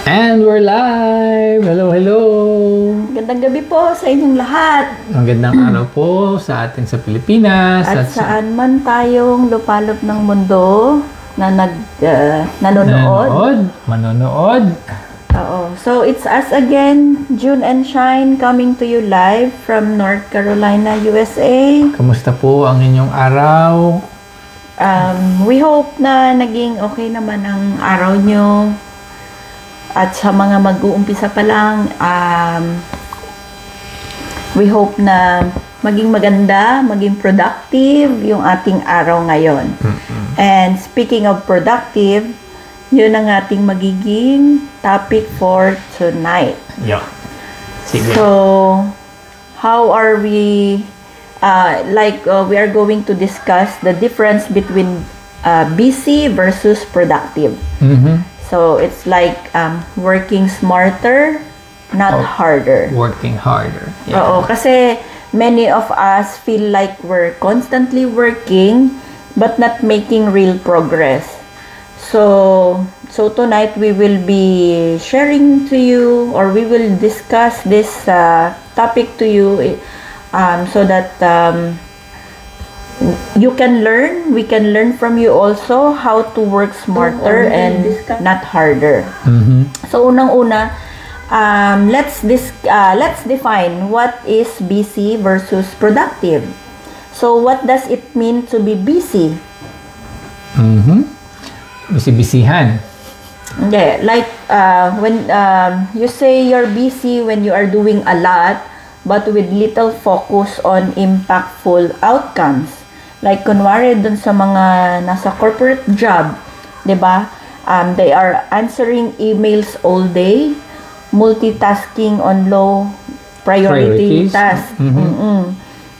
And we're live! Hello, hello! Magandang gabi po sa inyong lahat. Magandang araw po sa ating sa Pilipinas. At saan man tayong lupalop ng mundo na nanonood. Manonood. Oo. So, it's us again, June and Shine, coming to you live from North Carolina, USA. Kamusta po ang inyong araw? We hope na naging okay naman ang araw nyo. At sa mga mag-uumpisa pa lang, we hope na maging maganda, maging productive yung ating araw ngayon. And speaking of productive, yun ang ating magiging topic for tonight. Yeah. Sige. So, how are we, we are going to discuss the difference between busy versus productive. So, it's like working smarter, not harder. Working harder. Yeah. Oo, kasi many of us feel like we're constantly working but not making real progress. So tonight we will be sharing to you, or we will discuss this topic to you so that you can learn, we can learn from you also how to work smarter and not harder. So unang-una, let's define what is busy versus productive. So what does it mean to be busy? Busy-busyhan. Yeah, like when you say you're busy when you are doing a lot but with little focus on impactful outcomes. Like, kunwari dun sa mga nasa corporate job, diba? They are answering emails all day, multitasking on low priority tasks.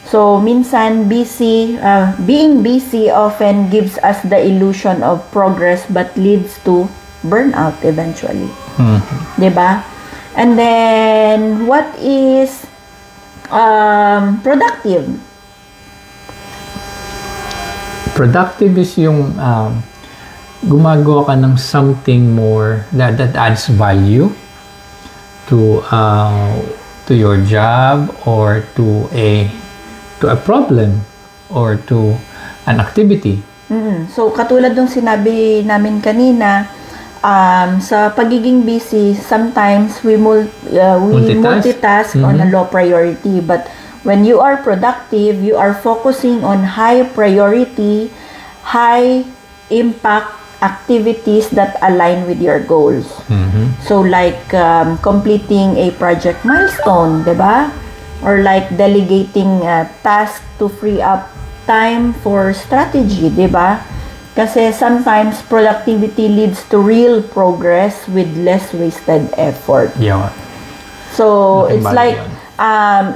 So, minsan, being busy often gives us the illusion of progress but leads to burnout eventually. Diba? And then, what is productive? Productive is yung gumagawa ka ng something more that adds value to your job or to a problem or to an activity. So katulad ng sinabi namin kanina, sa pagiging busy, sometimes we multitask on a low priority, but when you are productive, you are focusing on high priority, high impact activities that align with your goals. So like completing a project milestone, diba? Or like delegating tasks to free up time for strategy, diba? Kasi sometimes productivity leads to real progress with less wasted effort. Yeah. So it's like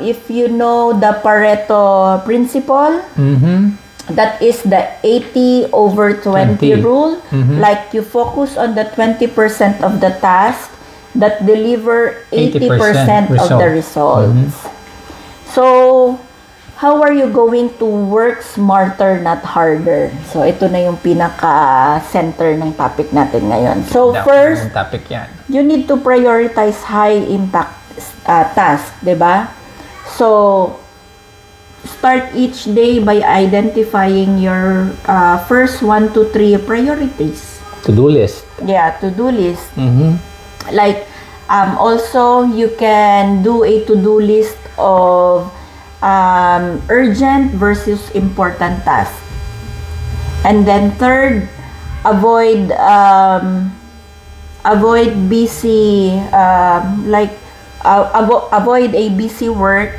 if you know the Pareto principle, that is the 80/20 rule. Like, you focus on the 20% of the task that deliver 80% of the results. So, how are you going to work smarter, not harder? So, ito na yung pinaka-center ng topic natin ngayon. So, first, you need to prioritize high-impact task, diba? So, start each day by identifying your first 1 to 3 priorities. To-do list. Yeah, to-do list. Like, also, you can do a to-do list of urgent versus important tasks. And then third, avoid busy, avoid a busy work.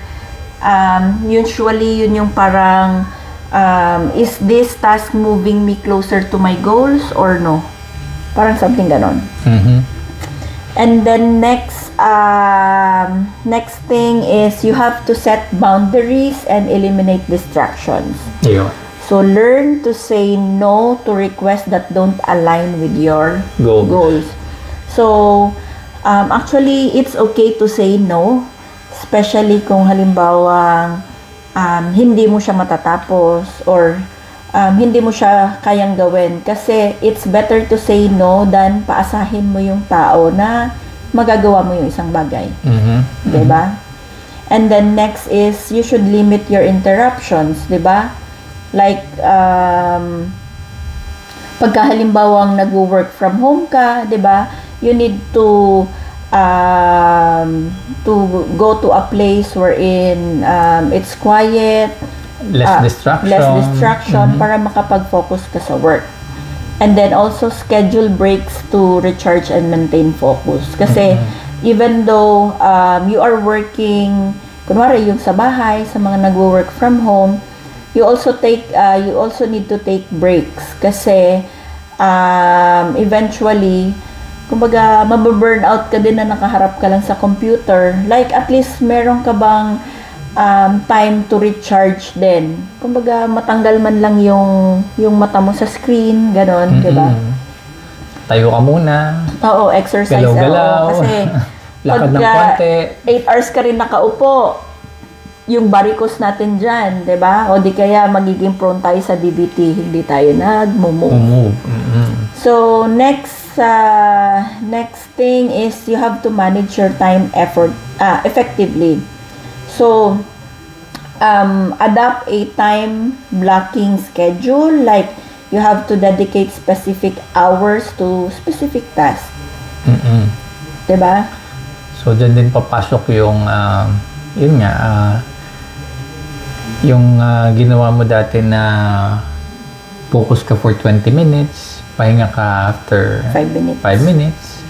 Usually, yun yung parang, is this task moving me closer to my goals or no? Parang something ganon. And then next thing is you have to set boundaries and eliminate distractions. Yeah. So learn to say no to requests that don't align with your goals. So actually, it's okay to say no, especially kung halimbawa hindi mo siya matatapos, or hindi mo siya kayang gawin. Kasi it's better to say no than paasahin mo yung tao na magagawa mo yung isang bagay. Diba? And then next is, you should limit your interruptions. Diba? Like, pagka halimbawang nag-work from home ka, diba? You need to go to a place wherein it's quiet, less distraction, para makapag-focus ka sa work. And then also schedule breaks to recharge and maintain focus. Kasi even though you are working, kunwari yung sa bahay, sa mga nagwo-work from home, you also need to take breaks. Kasi eventually, kumbaga, mababurn out ka din na nakaharap ka lang sa computer. Like, at least, meron ka bang time to recharge din. Kumbaga, matanggal man lang yung mata mo sa screen, ganon, diba? Tayo ka muna. Oo, exercise. Galaw-galaw. Kasi, lakad ng konti. 8 hours ka rin nakaupo, yung varicose natin dyan, diba? O di kaya magiging prone tayo sa DVT, hindi tayo nag-move. So, next thing is you have to manage your time effectively. So, adapt a time blocking schedule. Like, you have to dedicate specific hours to specific tasks. Diba? So, dyan din papasok yung, yun nga, yung ginawa mo dati na focus ka for 20 minutes, pahinga ka after 5 minutes. 5 minutes.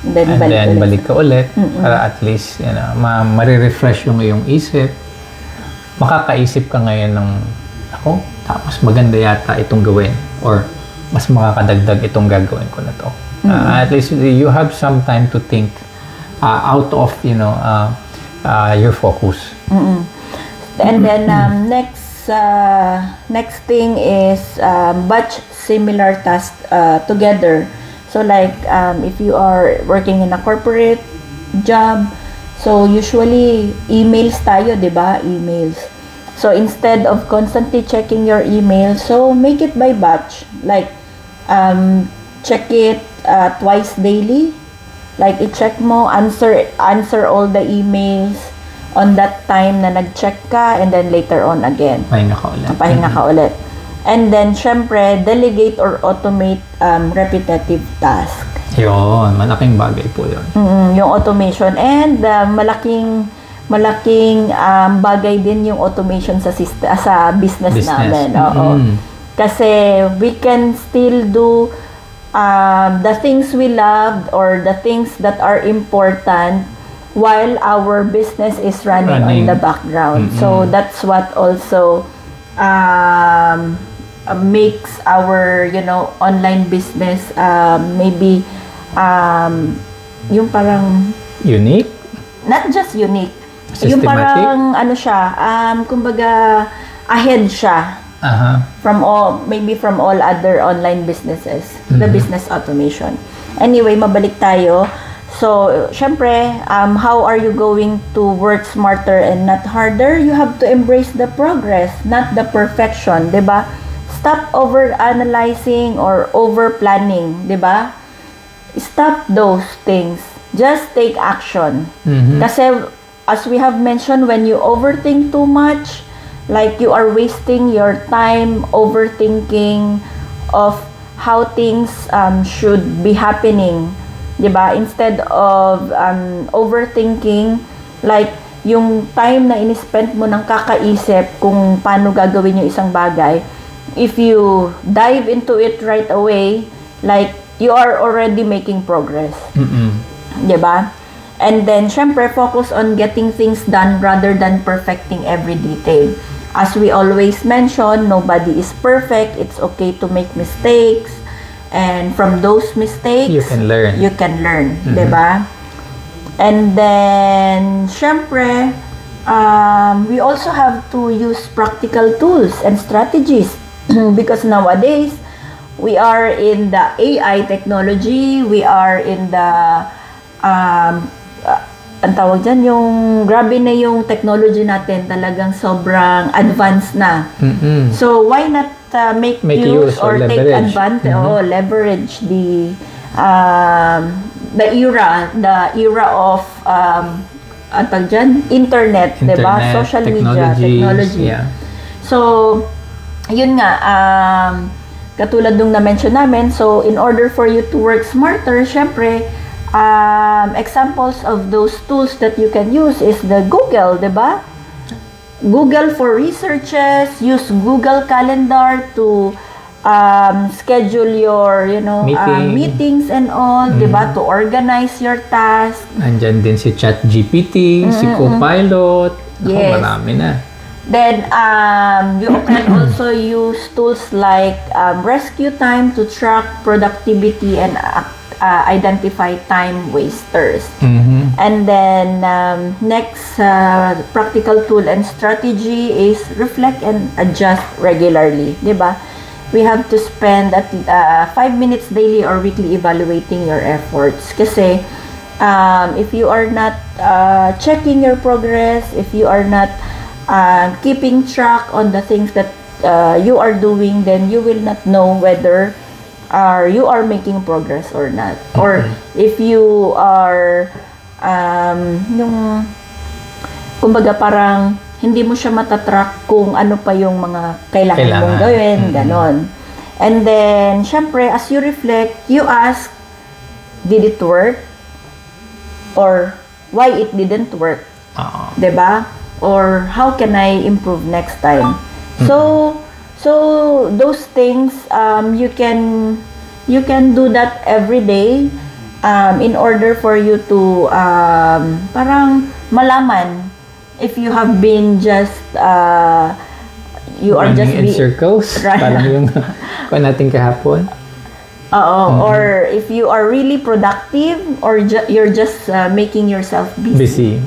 And then balik ka ulit para at least ma-refresh yung iyong isip. Makakaisip ka ngayon ng mas maganda yata itong gawin or mas makakadagdag itong gagawin ko na to. At least you have some time to think out of your focus. And then next thing is batch similar tasks together. So like if you are working in a corporate job, so usually emails tayo, 'di ba? Emails. So instead of constantly checking your email, so make it by batch. Like check it twice daily. Like i-check mo, answer all the emails on that time na nag-check ka, and then later on again. Pahinga ka ulit. And then, syempre, delegate or automate repetitive task. Yun, malaking bagay po yun. Yung automation. And malaking bagay din yung automation sa business namin. Kasi we can still do the things we love or the things that are important while our business is running on the background. So that's what also makes our online business maybe yung parang unique, not just unique, systematic? yung parang kumbaga ahead siya from all other online businesses, the business automation. Anyway, mabalik tayo. So, syempre, how are you going to work smarter and not harder? You have to embrace the progress, not the perfection, 'di ba? Stop over-analyzing or over-planning, 'di ba? Stop those things. Just take action. Kasi, as we have mentioned, when you overthink too much, like you are wasting your time overthinking of how things should be happening. Diba? Instead of overthinking, like yung time na in-spend mo ng kakaisip kung paano gagawin yung isang bagay, if you dive into it right away, like you are already making progress. Diba? And then, syempre, focus on getting things done rather than perfecting every detail. As we always mention, nobody is perfect. It's okay to make mistakes. And from those mistakes, you can learn. Diba? And then, syempre, we also have to use practical tools and strategies because nowadays, we are in the AI technology, we are in the, ang tawag dyan, yung grabe na yung technology natin, talagang sobrang advanced na. So, why not make Make use use or or take leverage. advantage or leverage the era of ano tawag dyan? Internet, 'di ba? Social media, technology. Yeah. So, yun nga, katulad nung na-mention namin, so in order for you to work smarter, syempre, examples of those tools that you can use is the Google, di ba? Google for researches, use Google Calendar to schedule your, meetings and all, di ba? To organize your tasks. Nandyan din si ChatGPT, si Copilot. Yes. Marami na. Then, you can also use tools like Rescue Time to track productivity and identify time wasters. And then, next practical tool and strategy is reflect and adjust regularly. Diba? We have to spend at 5 minutes daily or weekly evaluating your efforts. Kasi, if you are not checking your progress, if you are not keeping track on the things that you are doing, then you will not know whether you are making progress or not. Or if you are kumbaga parang hindi mo siya matatrack kung ano pa yung mga kailangan mong gawin, ganon. And then, syempre, as you reflect, you ask, did it work? Or why it didn't work? Diba? Or how can I improve next time? So those things you can do that every day in order for you to parang malaman if you have been just you are just in circles, parang yung kung natin kahapon. Or if you are really productive or you're just making yourself busy.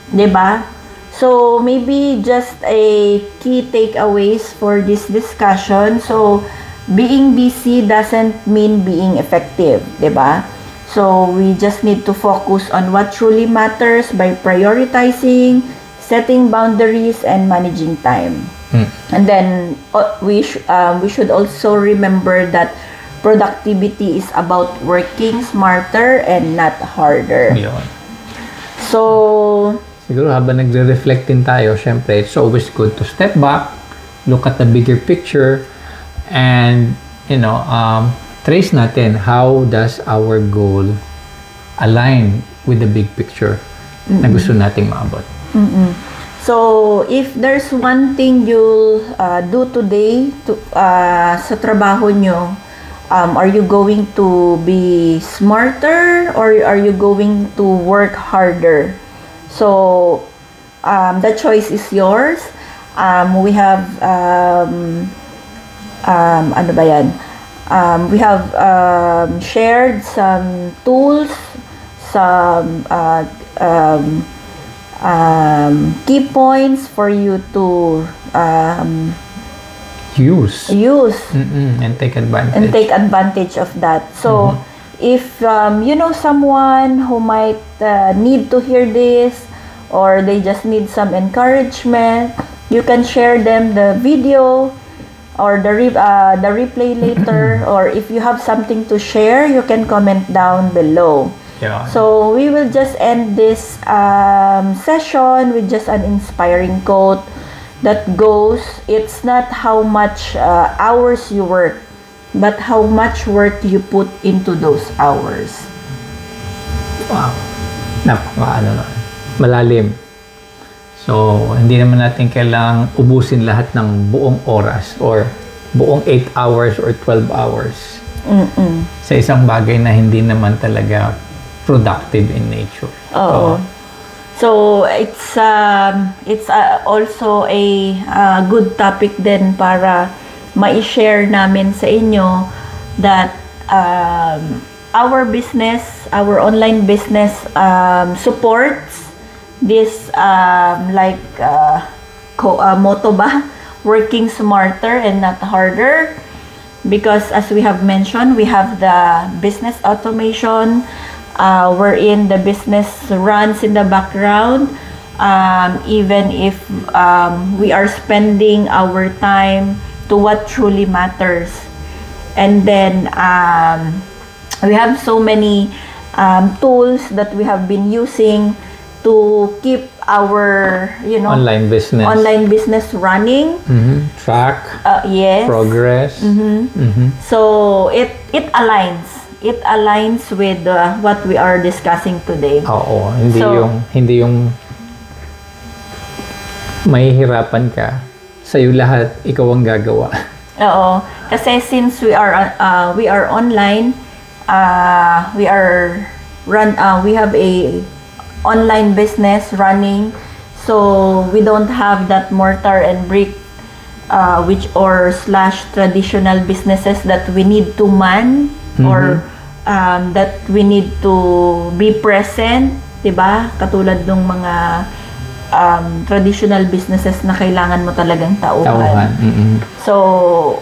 Diba? So, maybe just a key takeaways for this discussion. So, being busy doesn't mean being effective, diba? So, we just need to focus on what truly matters by prioritizing, setting boundaries, and managing time. And then, we should also remember that productivity is about working smarter and not harder. Yun. So, siguro habang nagre-reflect din tayo, syempre, it's always good to step back, look at the bigger picture, and, trace natin how does our goal align with the big picture na gusto nating maabot. So, if there's one thing you'll do today sa trabaho nyo, are you going to be smarter or are you going to work harder? So, the choice is yours. We have, ano ba yan? We have shared some tools, some key points for you to use and take advantage of that. So, if you know someone who might need to hear this or they just need some encouragement, you can share them the video or the replay later. Or if you have something to share, you can comment down below. Yeah. So we will just end this session with just an inspiring quote that goes, it's not how much hours you work, but how much work you put into those hours. Wow. Malalim. So, hindi naman natin kailangang ubusin lahat ng buong oras or buong 8 hours or 12 hours sa isang bagay na hindi naman talaga productive in nature. So it's also a good topic din para ma-share namin sa inyo that our business, our online business supports this motto ba? Working smarter and not harder. Because as we have mentioned, we have the business automation wherein the business runs in the background. Even if we are spending our time to to what truly matters. And then we have so many tools that we have been using to keep our online business running. Track yes, progress. So it aligns with what we are discussing today. Oo, hindi yung mahihirapan ka, sa'yo lahat, ikaw ang gagawa. Oo, kasi since we are online, we have a online business running, so we don't have that mortar and brick slash traditional businesses that we need to man or that we need to be present, diba? Katulad ng mga traditional businesses na kailangan mo talagang tauhan. So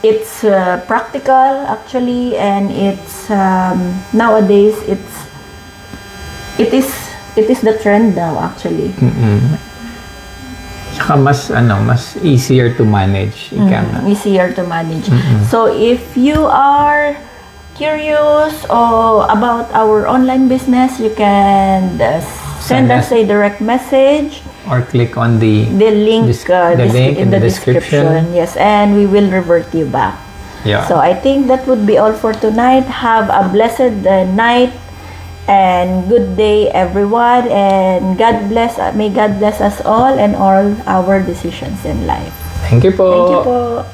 it's practical actually, and it's nowadays it is the trend now actually. Saka mas easier to manage. Easier to manage. So if you are curious about our online business, you can send us a direct message or click on the link in the description. Yes, and we will revert you back. Yeah. So I think that would be all for tonight. Have a blessed night and good day, everyone, and may God bless us all and all our decisions in life. Thank you po. Thank you po.